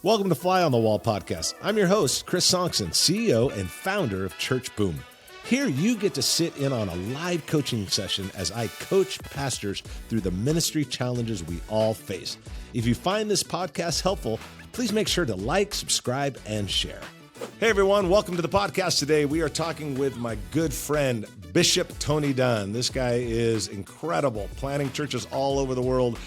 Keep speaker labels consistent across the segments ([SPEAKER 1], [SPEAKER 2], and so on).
[SPEAKER 1] Welcome to Fly on the Wall podcast. I'm your host, Chris Sonksen, CEO and founder of ChurchBoom. Here you get to sit in on a live coaching session as I coach pastors through the ministry challenges we all face. If you find this podcast helpful, please make sure to like, subscribe, and share. Hey everyone, welcome to the podcast today. We are talking with my good friend, Bishop Tony Dunn. This guy is incredible, planting churches all over the world.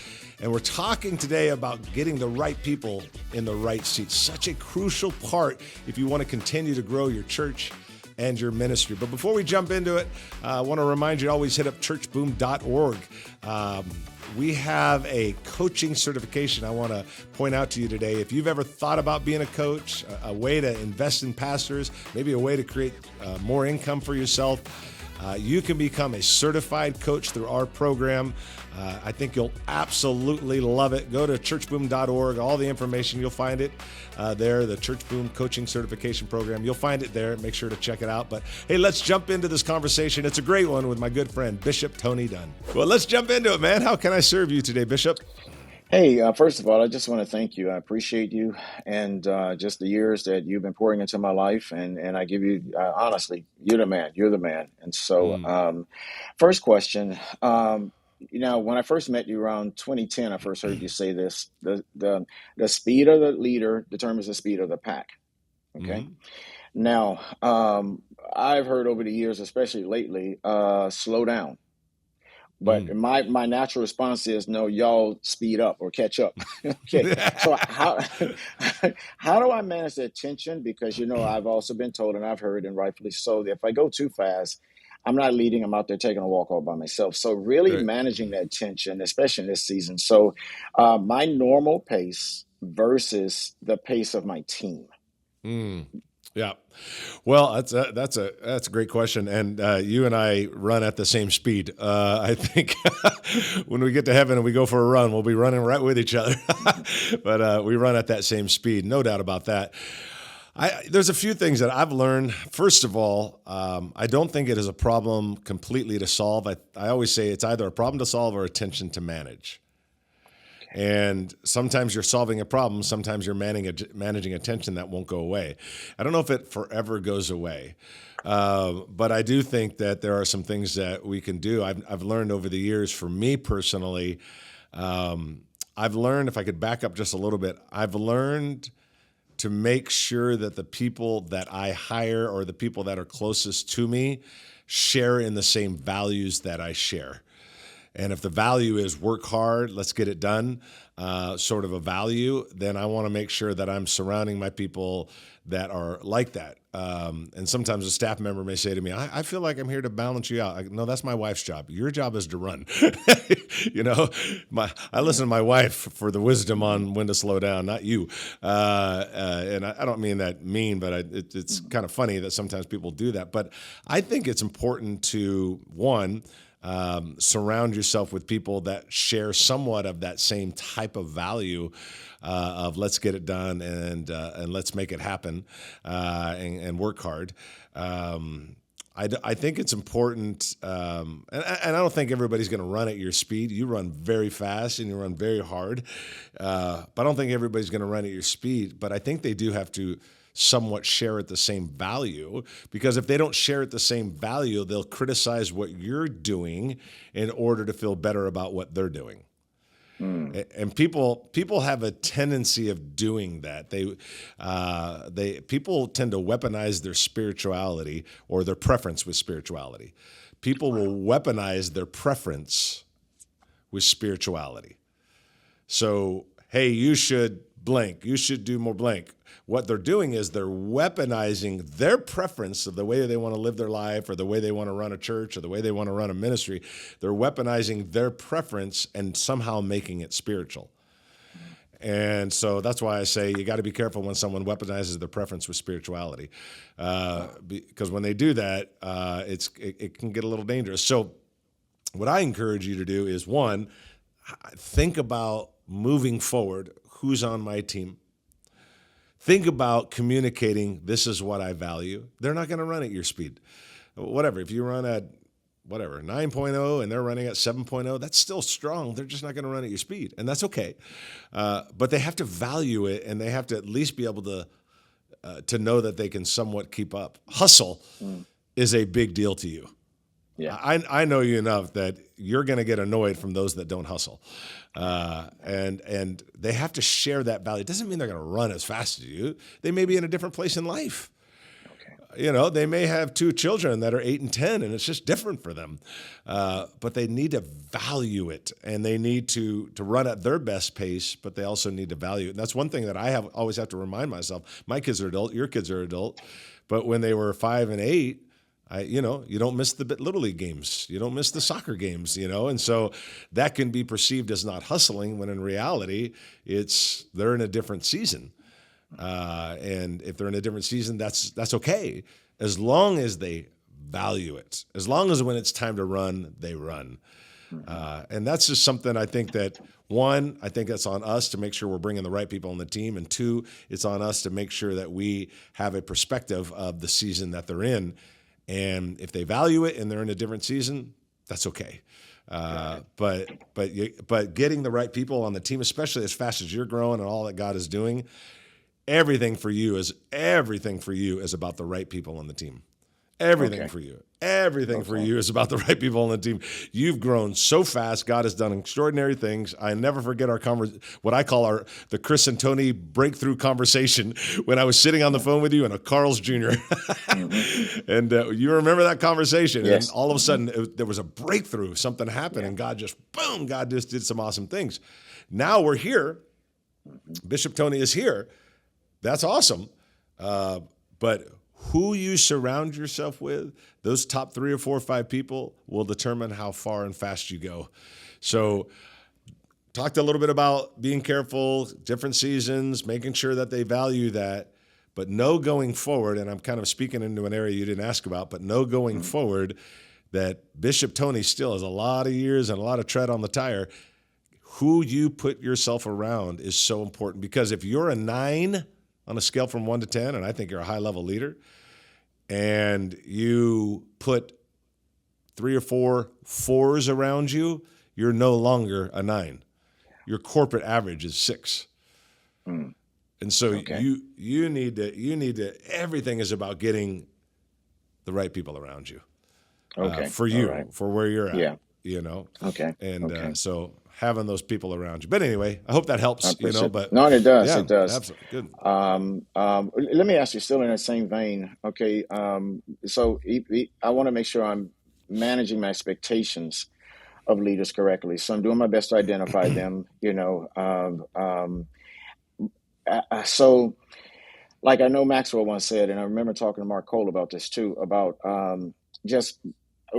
[SPEAKER 1] And we're talking today about getting the right people in the right seats. Such a crucial part if you want to continue to grow your church and your ministry. But before we jump into it, I want to remind you to always hit up churchboom.org. We have a coaching certification I want to point out to you today. If you've ever thought about being a coach, a way to invest in pastors, maybe a way to create more income for yourself, you can become a certified coach through our program. I think you'll absolutely love it. Go to churchboom.org. All the information, you'll find it there, the ChurchBoom Coaching Certification Program. You'll find it there. Make sure to check it out. But hey, let's jump into this conversation. It's a great one with my good friend, Bishop Tony Dunn. Well, let's jump into it, man. How can I serve you today, Bishop?
[SPEAKER 2] Hey, first of all, I just want to thank you. I appreciate you and just the years that you've been pouring into my life. And I give you, honestly, you're the man. You're the man. And so first question, when I first met you around 2010, I first heard you say this, the speed of the leader determines the speed of the pack. Okay. Now, I've heard over the years, especially lately, slow down. But my natural response is, no, y'all speed up or catch up. Okay. So how do I manage that tension? Because, I've also been told, and I've heard, and rightfully so, that if I go too fast, I'm not leading. I'm out there taking a walk all by myself. So really managing that tension, especially in this season. So my normal pace versus the pace of my team.
[SPEAKER 1] Yeah. Well, that's a great question. And you and I run at the same speed. I think when we get to heaven and we go for a run, we'll be running right with each other. But we run at that same speed, no doubt about that. There's a few things that I've learned. First of all, I don't think it is a problem completely to solve. I always say it's either a problem to solve or a tension to manage. And sometimes you're solving a problem, sometimes you're managing a tension that won't go away. I don't know if it forever goes away, but I do think that there are some things that we can do. I've learned over the years, for me personally, I've learned, if I could back up just a little bit, I've learned to make sure that the people that I hire or the people that are closest to me share in the same values that I share. And if the value is work hard, let's get it done, sort of a value, then I want to make sure that I'm surrounding my people that are like that. And sometimes a staff member may say to me, I feel like I'm here to balance you out. No, that's my wife's job. Your job is to run. I listen to my wife for the wisdom on when to slow down, not you. And I don't mean that mean, but it's kind of funny that sometimes people do that. But I think it's important to, one, surround yourself with people that share somewhat of that same type of value of let's get it done and let's make it happen and work hard. I think it's important, and I don't think everybody's going to run at your speed. You run very fast and you run very hard, but I don't think everybody's going to run at your speed. But I think they do have to somewhat share at the same value, because if they don't share at the same value, they'll criticize what you're doing in order to feel better about what they're doing. And people have a tendency of doing that. People tend to weaponize their spirituality or their preference with spirituality. People will weaponize their preference with spirituality. So, hey, you should blank. You should do more blank. What they're doing is they're weaponizing their preference of the way they want to live their life or the way they want to run a church or the way they want to run a ministry. They're weaponizing their preference and somehow making it spiritual. And so that's why I say you got to be careful when someone weaponizes their preference with spirituality, because when they do that, it can get a little dangerous. So what I encourage you to do is, one, think about moving forward, who's on my team. Think about communicating, this is what I value. They're not going to run at your speed. Whatever, if you run at whatever, 9.0 and they're running at 7.0, that's still strong. They're just not going to run at your speed, and that's okay. But they have to value it, and they have to at least be able to know that they can somewhat keep up. Hustle is a big deal to you.
[SPEAKER 2] Yeah.
[SPEAKER 1] I know you enough that you're going to get annoyed from those that don't hustle. And they have to share that value. It doesn't mean they're going to run as fast as you. They may be in a different place in life. They may have 2 children that are 8 and 10, and it's just different for them. But they need to value it, and they need to run at their best pace, but they also need to value it. And that's one thing that I always have to remind myself. My kids are adult, your kids are adult, but when they were 5 and 8, you don't miss the Little League games. You don't miss the soccer games, and so that can be perceived as not hustling when in reality, they're in a different season. And if they're in a different season, that's okay, as long as they value it. As long as when it's time to run, they run. And that's just something I think that, one, I think it's on us to make sure we're bringing the right people on the team, and 2, it's on us to make sure that we have a perspective of the season that they're in. And if they value it and they're in a different season, that's okay. But getting the right people on the team, especially as fast as you're growing and all that God is doing, everything for you is about the right people on the team. Everything for you is about the right people on the team. You've grown so fast. God has done extraordinary things. I never forget what I call the Chris and Tony breakthrough conversation when I was sitting on the phone with you and a Carl's Jr. And you remember that conversation?
[SPEAKER 2] Yes.
[SPEAKER 1] And all of a sudden there was a breakthrough. Something happened, and God just did some awesome things. Now we're here. Bishop Tony is here. That's awesome. But who you surround yourself with, those top 3 or 4 or 5 people will determine how far and fast you go. So talked a little bit about being careful, different seasons, making sure that they value that, but know going forward, and I'm kind of speaking into an area you didn't ask about, but know going forward that Bishop Tony still has a lot of years and a lot of tread on the tire. Who you put yourself around is so important, because if you're a 9 on a scale from 1 to 10, and I think you're a high-level leader, and you put 3 or 4 4s around you, you're no longer a 9. Your corporate average is 6. And so you need to, everything is about getting the right people around you. For you, right. For where you're at, And so having those people around you. But anyway, I hope that helps, but
[SPEAKER 2] no, it does.
[SPEAKER 1] Yeah,
[SPEAKER 2] it does.
[SPEAKER 1] Absolutely. Good.
[SPEAKER 2] Let me ask you, still in that same vein. Okay. So I want to make sure I'm managing my expectations of leaders correctly. So I'm doing my best to identify them, so like I know Maxwell once said, and I remember talking to Mark Cole about this too, about just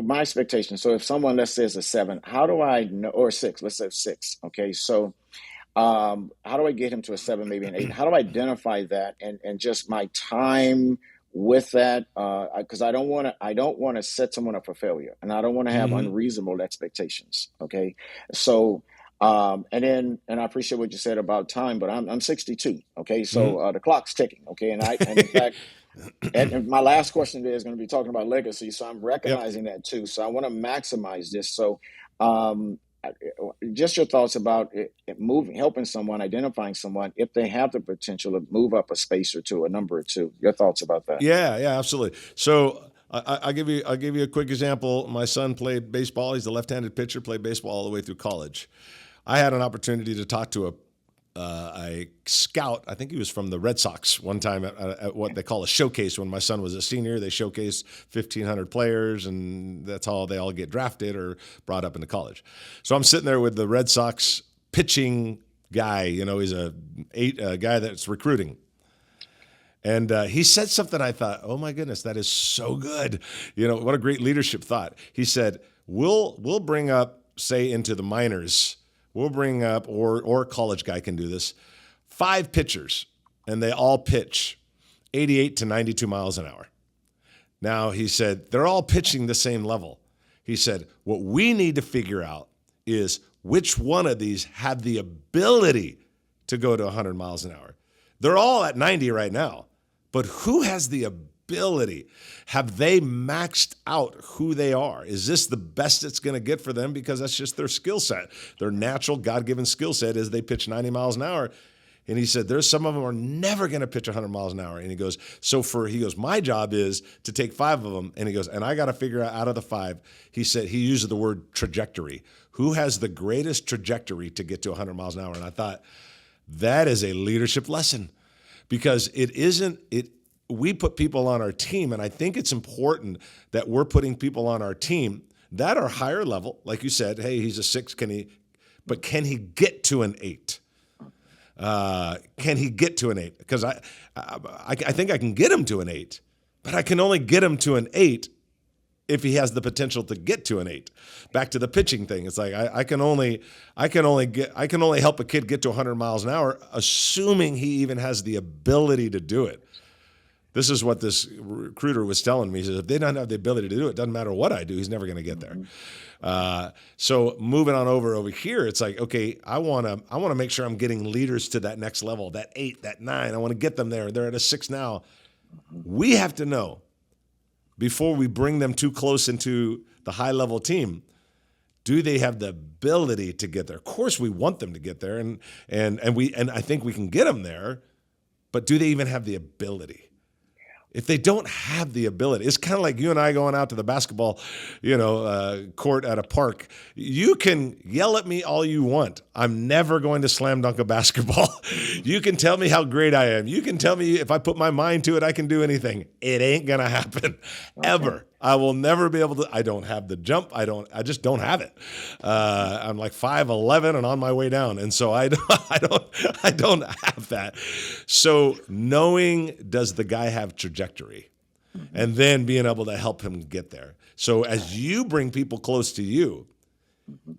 [SPEAKER 2] my expectations. So if someone, let's say, is a 7, how do I know, or 6, let's say 6. Okay. So how do I get him to a 7, maybe an 8? How do I identify that and just my time with that? Because I don't want to set someone up for failure, and I don't want to have unreasonable expectations. Okay. So, and I appreciate what you said about time, but I'm 62. Okay. So the clock's ticking. Okay. And in fact, and my last question today is going to be talking about legacy. So I'm recognizing that too. So I want to maximize this. So just your thoughts about helping someone, identifying someone, if they have the potential to move up a space or 2, a number or 2. Your thoughts about that?
[SPEAKER 1] Yeah, absolutely. So I'll give you a quick example. My son played baseball. He's a left-handed pitcher, played baseball all the way through college. I had an opportunity to talk to a scout. I think he was from the Red Sox one time at what they call a showcase. When my son was a senior, they showcased 1,500 players, and that's how they all get drafted or brought up into college. So I'm sitting there with the Red Sox pitching guy. He's a guy that's recruiting. And he said something I thought, oh my goodness, that is so good. What a great leadership thought. He said, we'll bring up, say, into the minors, we'll bring up, or a college guy can do this, 5 pitchers, and they all pitch 88 to 92 miles an hour. Now, he said, they're all pitching the same level. He said, what we need to figure out is which one of these have the ability to go to 100 miles an hour. They're all at 90 right now, but who has the ability ability? Have they maxed out who they are? Is this the best it's going to get for them? Because that's just their skill set. Their natural God-given skill set is they pitch 90 miles an hour. And he said, there's some of them are never going to pitch 100 miles an hour. And he goes, my job is to take 5 of them. And he goes, and I got to figure out of the 5, he said, he used the word trajectory. Who has the greatest trajectory to get to 100 miles an hour? And I thought, that is a leadership lesson, because we put people on our team. And I think it's important that we're putting people on our team that are higher level. Like you said, hey, he's a 6. Can he get to an 8? Can he get to an 8? Because I think I can get him to an 8, but I can only get him to an 8 if he has the potential to get to an 8. Back to the pitching thing. It's like I can only help a kid get to 100 miles an hour, assuming he even has the ability to do it. This is what this recruiter was telling me. He says, if they don't have the ability to do it, doesn't matter what I do, he's never going to get there. So moving on over here, it's like, okay, I want to make sure I'm getting leaders to that next level, that 8, that 9. I want to get them there. They're at a 6 now. We have to know, before we bring them too close into the high level team, do they have the ability to get there? Of course, we want them to get there, and I think we can get them there, but do they even have the ability? If they don't have the ability, it's kind of like you and I going out to the basketball, court at a park. You can yell at me all you want. I'm never going to slam dunk a basketball. You can tell me how great I am. You can tell me if I put my mind to it, I can do anything. It ain't going to happen ever. I will never be able to. I don't have the jump. I just don't have it. I'm like 5'11" and on my way down. And so I don't have that. So knowing, does the guy have trajectory? And then being able to help him get there. So as you bring people close to you,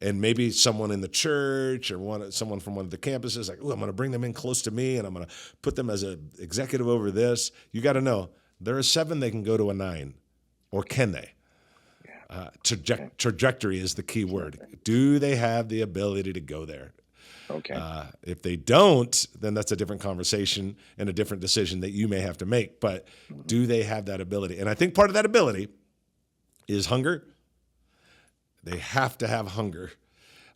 [SPEAKER 1] and maybe someone in the church or someone from one of the campuses, like, I'm going to bring them in close to me and I'm going to put them as an executive over this. You got to know, there are 7, they can go to a 9. Or can they? Trajectory is the key word. Do they have the ability to go there?
[SPEAKER 2] Okay.
[SPEAKER 1] If they don't, then that's a different conversation and a different decision that you may have to make. But do they have that ability? And I think part of that ability is hunger. They have to have hunger.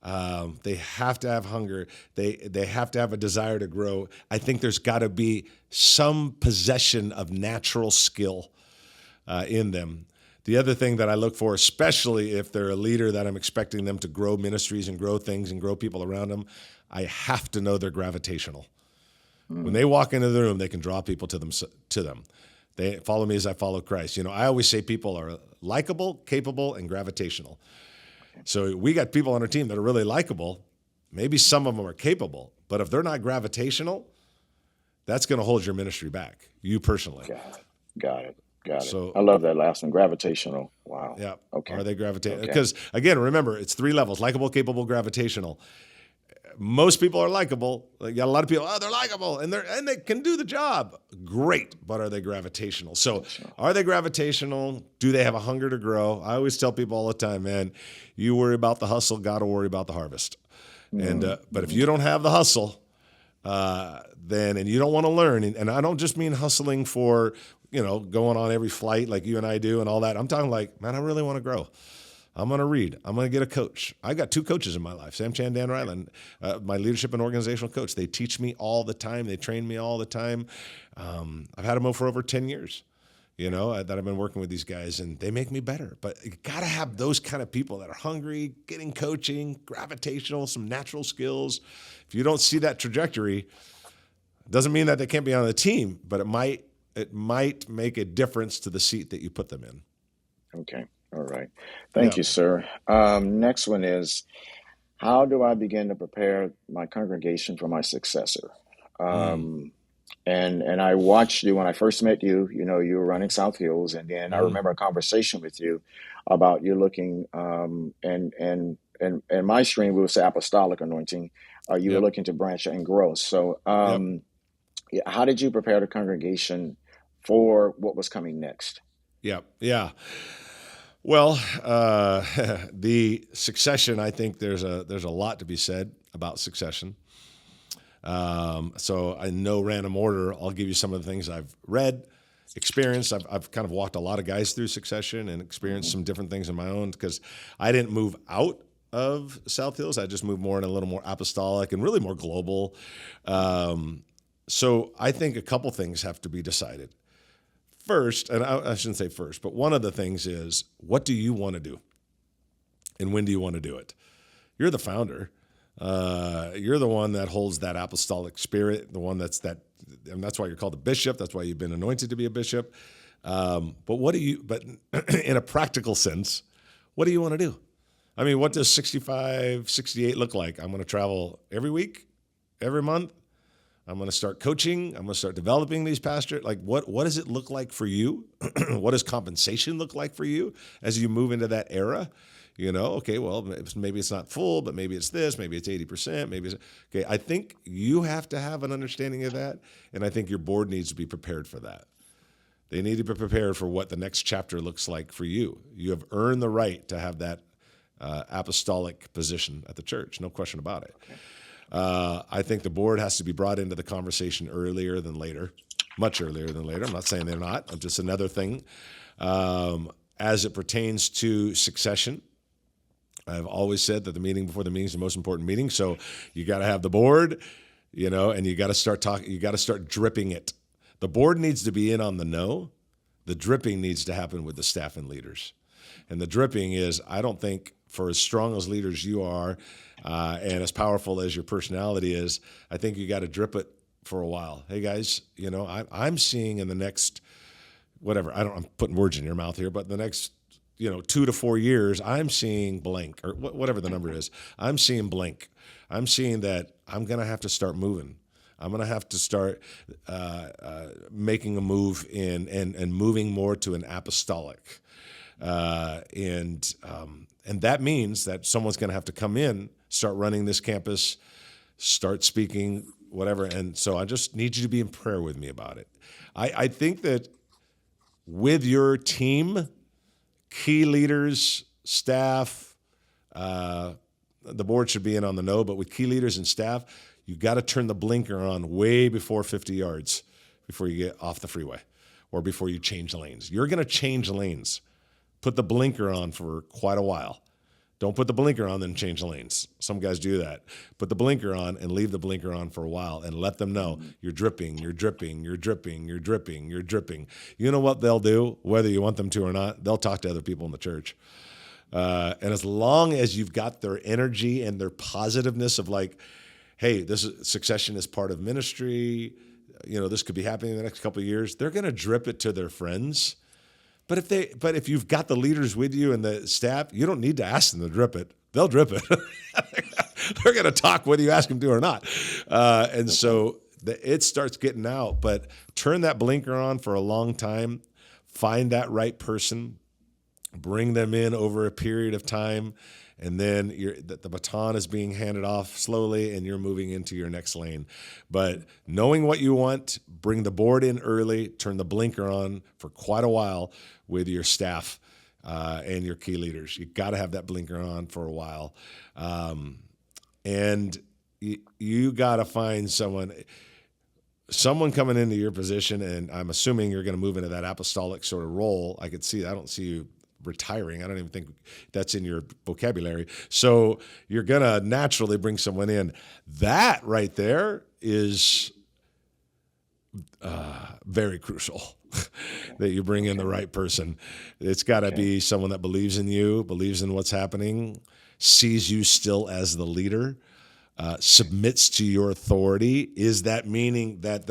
[SPEAKER 1] They have to have hunger. They have to have a desire to grow. I think there's got to be some possession of natural skill in them. The other thing that I look for, especially if they're a leader that I'm expecting them to grow ministries and grow things and grow people around them, I have to know they're gravitational. When they walk into the room, they can draw people to them. They follow me as I follow Christ. I always say people are likable, capable, and gravitational. So we got people on our team that are really likable. Maybe some of them are capable, but if they're not gravitational, that's going to hold your ministry back, you personally.
[SPEAKER 2] Got it. So, I love that last one, gravitational. Wow. Yeah. Okay.
[SPEAKER 1] Are they gravitational? Because, again, remember, it's 3 levels, likable, capable, gravitational. Most people are likable. You got a lot of people, they're likable, and they can do the job. Great, but are they gravitational? So are they gravitational? Do they have a hunger to grow? I always tell people all the time, man, you worry about the hustle, God will worry about the harvest. And but if you don't have the hustle, and you don't want to learn, and I don't just mean hustling for, going on every flight like you and I do and all that. I'm talking like, man, I really want to grow. I'm going to read. I'm going to get a coach. I got 2 coaches in my life, Sam Chan, Dan Ryland, my leadership and organizational coach. They teach me all the time. They train me all the time. I've had them for over 10 years, that I've been working with these guys, and they make me better. But you got to have those kind of people that are hungry, getting coaching, gravitational, some natural skills. If you don't see that trajectory, it doesn't mean that they can't be on the team, but it might make a difference to the seat that you put them in.
[SPEAKER 2] Okay. All right. Thank you, sir. Next one is, how do I begin to prepare my congregation for my successor? And I watched you when I first met you. You were running South Hills, and then I remember a conversation with you about you looking, and my stream we would say apostolic anointing. You were looking to branch and grow. So, how did you prepare the congregation for what was coming next?
[SPEAKER 1] Yeah. Well, the succession, I think there's a lot to be said about succession. So in no random order, I'll give you some of the things I've read, experience. I've kind of walked a lot of guys through succession and experienced some different things on my own, because I didn't move out of South Hills. I just moved more in a little more apostolic and really more global. So I think a couple things have to be decided. First, and I shouldn't say first, but one of the things is, what do you want to do? And when do you want to do it? You're the founder. You're the one that holds that apostolic spirit, the one and that's why you're called a bishop. That's why you've been anointed to be a bishop. But in a practical sense, what do you want to do? I mean, what does 65, 68 look like? I'm going to travel every week, every month. I'm going to start coaching. I'm going to start developing these pastors. Like, what does it look like for you? What does compensation look like for you as you move into that era? Okay, well, maybe it's not full, but maybe it's this, maybe it's 80%, maybe it's, okay. I think you have to have an understanding of that, and I think your board needs to be prepared for that. They need to be prepared for what the next chapter looks like for you. You have earned the right to have that apostolic position at the church, no question about it. Okay. I think the board has to be brought into the conversation earlier than later, much earlier than later. I'm not saying they're not. I'm just another thing. As it pertains to succession, I've always said that the meeting before the meeting is the most important meeting. So you got to have the board, and you got to start talking. You got to start dripping it. The board needs to be in on the know. The dripping needs to happen with the staff and leaders. And the dripping is, I don't think, for as strong as leaders you are, and as powerful as your personality is, I think you got to drip it for a while. Hey guys, I'm seeing in the next, whatever, I'm putting words in your mouth here, but the next 2 to 4 years, I'm seeing blank, or whatever the number is. I'm seeing blank. I'm seeing that I'm going to have to start moving. I'm going to have to start making a move and moving more to an apostolic. And that means that someone's going to have to come in, start running this campus, start speaking, whatever. And so I just need you to be in prayer with me about it. I think that with your team, key leaders, staff, the board should be in on the know, but with key leaders and staff, you've got to turn the blinker on way before 50 yards before you get off the freeway or before you change lanes. You're going to change lanes. Put the blinker on for quite a while. Don't put the blinker on, then change lanes. Some guys do that. Put the blinker on and leave the blinker on for a while and let them know you're dripping, you're dripping, you're dripping, you're dripping, you're dripping. You know what they'll do, whether you want them to or not? They'll talk to other people in the church. And as long as you've got their energy and their positiveness of like, hey, succession is part of ministry, this could be happening in the next couple of years, they're going to drip it to their friends. But if you've got the leaders with you and the staff, you don't need to ask them to drip it. They'll drip it. They're going to talk whether you ask them to or not. And so it starts getting out. But turn that blinker on for a long time. Find that right person. Bring them in over a period of time. And then the baton is being handed off slowly, and you're moving into your next lane. But knowing what you want, bring the board in early, turn the blinker on for quite a while with your staff and your key leaders. You got to have that blinker on for a while. And you got to find someone coming into your position, and I'm assuming you're going to move into that apostolic sort of role. I don't see you retiring. I don't even think that's in your vocabulary. So you're going to naturally bring someone in. That right there is very crucial that you bring in the right person. It's got to be someone that believes in you, believes in what's happening, sees you still as the leader, submits to your authority. Is that meaning that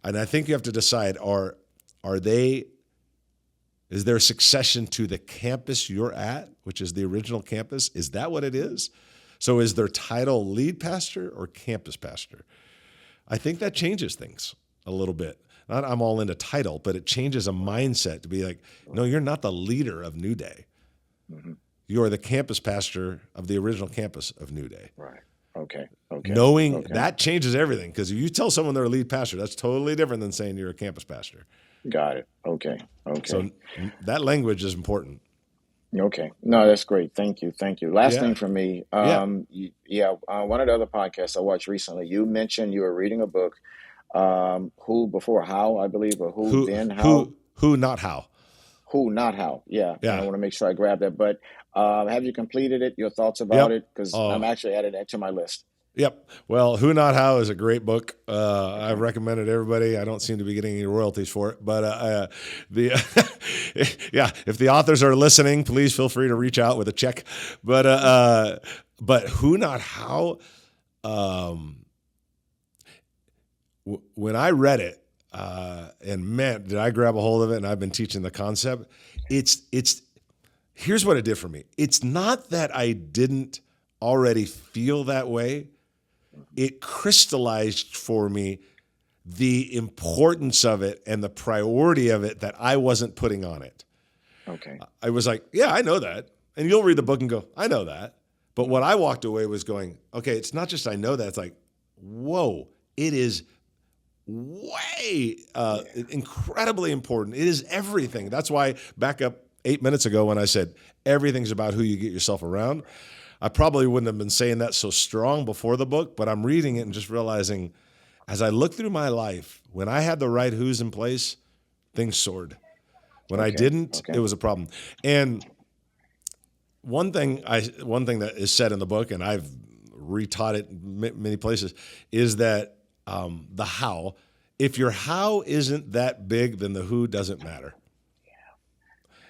[SPEAKER 1] and I think you have to decide, is there a succession to the campus you're at, which is the original campus? Is that what it is? So is their title lead pastor or campus pastor? I think that changes things a little bit. Not I'm all into title, but it changes a mindset to be like, no, you're not the leader of New Day. Mm-hmm. You are the campus pastor of the original campus of New Day.
[SPEAKER 2] Right. Okay.
[SPEAKER 1] Knowing that changes everything, because if you tell someone they're a lead pastor, that's totally different than saying you're a campus pastor.
[SPEAKER 2] Got it. Okay.
[SPEAKER 1] So that language is important.
[SPEAKER 2] Okay. No, that's great. Thank you. Last thing for me. One of the other podcasts I watched recently, you mentioned you were reading a book Who before how, I believe, or who then how.
[SPEAKER 1] Who, not how.
[SPEAKER 2] Who, not how. Yeah. And I
[SPEAKER 1] Yeah.
[SPEAKER 2] want to make sure I grab that. But have you completed it? Your thoughts about
[SPEAKER 1] Yep.
[SPEAKER 2] it? Because I'm actually adding that to my list.
[SPEAKER 1] Yep. Well, Who Not How is a great book.
[SPEAKER 2] Okay.
[SPEAKER 1] I've recommended it to everybody. I don't seem to be getting any royalties for it, but yeah, if the authors are listening, please feel free to reach out with a check. But Who Not How, when I read it, and man, did I grab a hold of it, and I've been teaching the concept. Here's what it did for me. It's not that I didn't already feel that way. It crystallized for me the importance of it and the priority of it that I wasn't putting on it.
[SPEAKER 2] Okay.
[SPEAKER 1] I was like, yeah, I know that. And you'll read the book and go, I know that. But what I walked away was going, okay, it's not just I know that. It's like, whoa, it is way incredibly important. It is everything. That's why back up 8 minutes ago when I said everything's about who you get yourself around, I probably wouldn't have been saying that so strong before the book, but I'm reading it and just realizing as I look through my life, when I had the right who's in place, things soared. When I didn't, it was a problem. And one thing that is said in the book, and I've retaught it many places, is that the how, if your how isn't that big, then the who doesn't matter.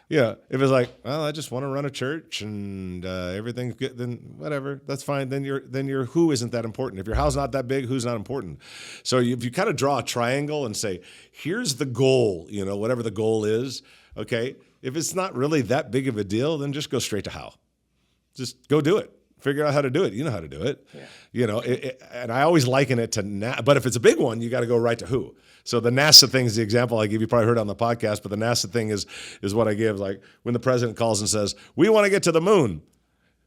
[SPEAKER 1] Yeah, if it's like, well, I just want to run a church and everything's good, then whatever, that's fine. Then your who isn't that important. If your how's not that big, who's not important. So if you kind of draw a triangle and say, here's the goal, whatever the goal is, okay. If it's not really that big of a deal, then just go straight to how. Just go do it. Figure out how to do it. You know how to do it. Yeah. And I always liken it to but if it's a big one, you got to go right to who. So the NASA thing is the example I give. You probably heard on the podcast, but the NASA thing is what I give. Like when the president calls and says, we want to get to the moon.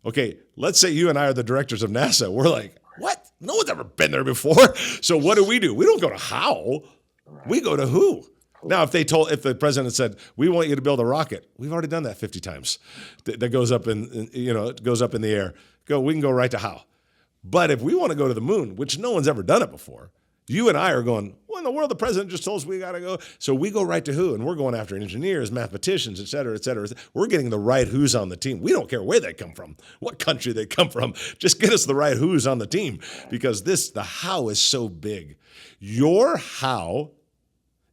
[SPEAKER 1] Okay, let's say you and I are the directors of NASA. We're like, what? No one's ever been there before. So what do? We don't go to how. Right. We go to who. Now, if the president said, we want you to build a rocket, we've already done that 50 times. That goes up it goes up in the air. We can go right to how. But if we want to go to the moon, which no one's ever done it before, you and I are going, what in the world? The president just told us we got to go. So we go right to who, and we're going after engineers, mathematicians, et cetera, et cetera. We're getting the right who's on the team. We don't care where they come from, what country they come from. Just get us the right who's on the team, because the how is so big. Your how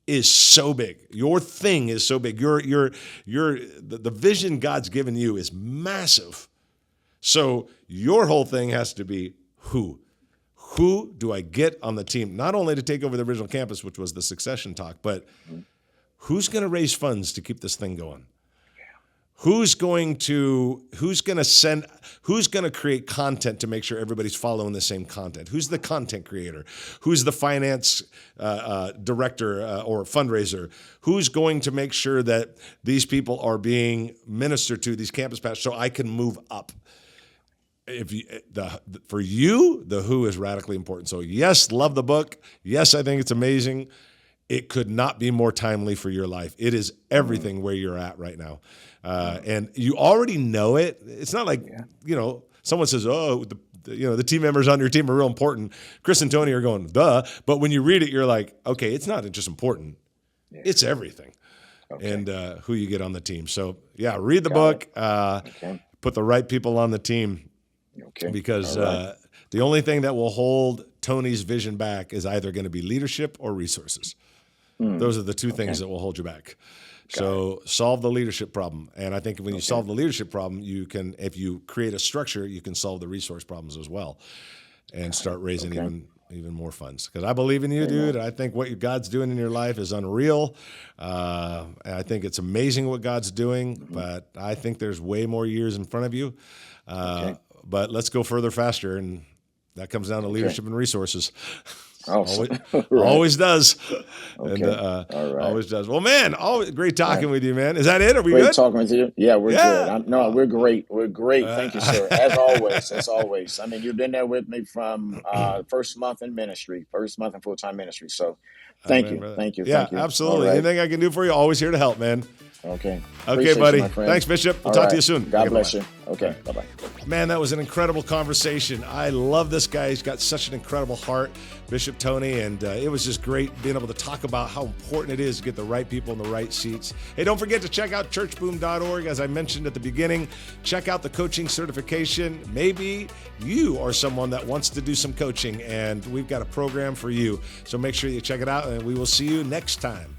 [SPEAKER 1] is so big. Your thing is so big. The vision God's given you is massive. So your whole thing has to be who. Who do I get on the team? Not only to take over the original campus, which was the succession talk, but who's going to raise funds to keep this thing going? Who's going to create content to make sure everybody's following the same content? Who's the content creator? Who's the finance director or fundraiser? Who's going to make sure that these people are being ministered to, these campus pastors, so I can move up? For you, the who is radically important. So yes, love the book. Yes, I think it's amazing. It could not be more timely for your life. It is everything where you're at right now. And you already know it. It's not like, someone says, oh, the team members on your team are real important. Chris and Tony are going, duh. But when you read it, you're like, okay, it's not just important. Yeah. It's everything. Okay. And who you get on the team. So yeah, read the book, put the right people on the team. Okay. Because the only thing that will hold Tony's vision back is either going to be leadership or resources. Those are the two things that will hold you back. So solve the leadership problem. And I think when you solve the leadership problem, you can, if you create a structure, you can solve the resource problems as well and start raising even more funds. Because I believe in you, dude. I think what God's doing in your life is unreal. And I think it's amazing what God's doing, but I think there's way more years in front of you. But let's go further, faster, and that comes down to leadership and resources. Always does.
[SPEAKER 2] Okay.
[SPEAKER 1] And
[SPEAKER 2] all right.
[SPEAKER 1] Always does. Well, man, always great talking with you, man. Is that it? Are we
[SPEAKER 2] great
[SPEAKER 1] good?
[SPEAKER 2] Talking with you. Yeah, we're good. We're great. We're great. Thank you, sir. As always. I mean, you've been there with me from first month in full-time ministry. So thank you. Thank you.
[SPEAKER 1] Yeah,
[SPEAKER 2] thank you.
[SPEAKER 1] Absolutely. Right. Anything I can do for you, always here to help, man.
[SPEAKER 2] Okay.
[SPEAKER 1] Okay, buddy. Thanks, Bishop. We'll talk to you soon.
[SPEAKER 2] God bless you. Okay. Bye-bye.
[SPEAKER 1] Man, that was an incredible conversation. I love this guy. He's got such an incredible heart Bishop Tony, and it was just great being able to talk about how important it is to get the right people in the right seats. Hey, don't forget to check out churchboom.org. As I mentioned at the beginning, check out the coaching certification. Maybe you are someone that wants to do some coaching, and we've got a program for you. So make sure you check it out, and we will see you next time.